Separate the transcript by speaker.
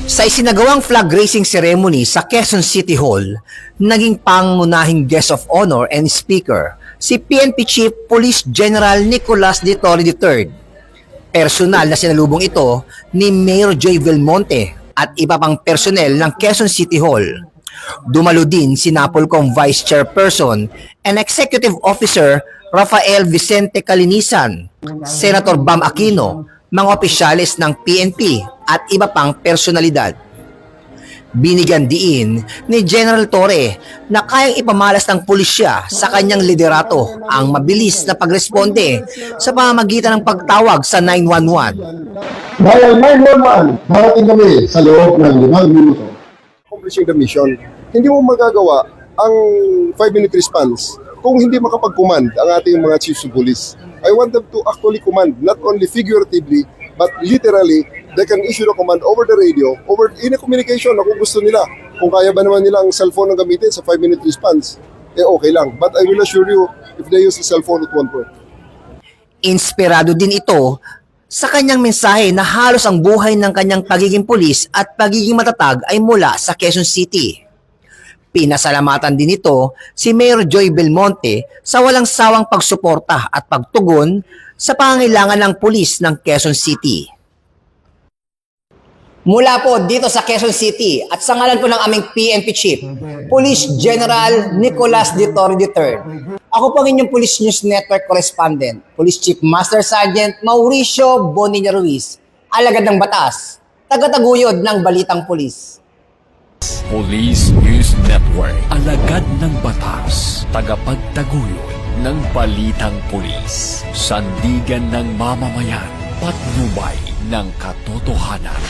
Speaker 1: Sa isinagawang flag raising ceremony sa Quezon City Hall, naging pangunahing guest of honor and speaker si PNP Chief Police General Nicolas de Torre III. Personal na sinalubong ito ni Mayor Joy Belmonte at iba pang personnel ng Quezon City Hall. Dumalo din si Napolcom Vice Chairperson and Executive Officer Rafael Vicente Calinisan, Senator Bam Aquino, mga opisyalis ng PNP at iba pang personalidad. Binigyan diin ni General Torre na kayang ipamalas ng pulisya sa kanyang liderato ang mabilis na pagresponde sa pamamagitan ng pagtawag sa 911.
Speaker 2: Dahil 911, darating kami sa loob ng 5 minuto. Accomplishing the mission, hindi mo magagawa ang 5-minute response kung hindi makapag-command ang ating mga chiefs of police. I want them to actually command, not only figuratively, but literally, they can issue the command over the radio, over in a communication na kung gusto nila. Kung kaya ba naman nila ang cellphone na gamitin sa 5-minute response, okay lang. But I will assure you, if they use the cellphone, it won't work.
Speaker 1: Inspirado din ito sa kanyang mensahe na halos ang buhay ng kanyang pagiging pulis at pagiging matatag ay mula sa Quezon City. Pinasalamatan din ito si Mayor Joy Belmonte sa walang sawang pagsuporta at pagtugon sa pangangailangan ng pulis ng Quezon City. Mula po dito sa Quezon City at sa ngalan po ng aming PNP Chief, Police General Nicolas de Torre III. Ako po ang inyong Police News Network Correspondent, Police Chief Master Sergeant Mauricio Bonilla Ruiz, alagad ng batas, tagataguyod ng Balitang Pulis.
Speaker 3: Police News Network, alagad ng batas, tagapagtaguyod ng Balitang Pulis, sandigan ng mamamayan, patnubay ng katotohanan.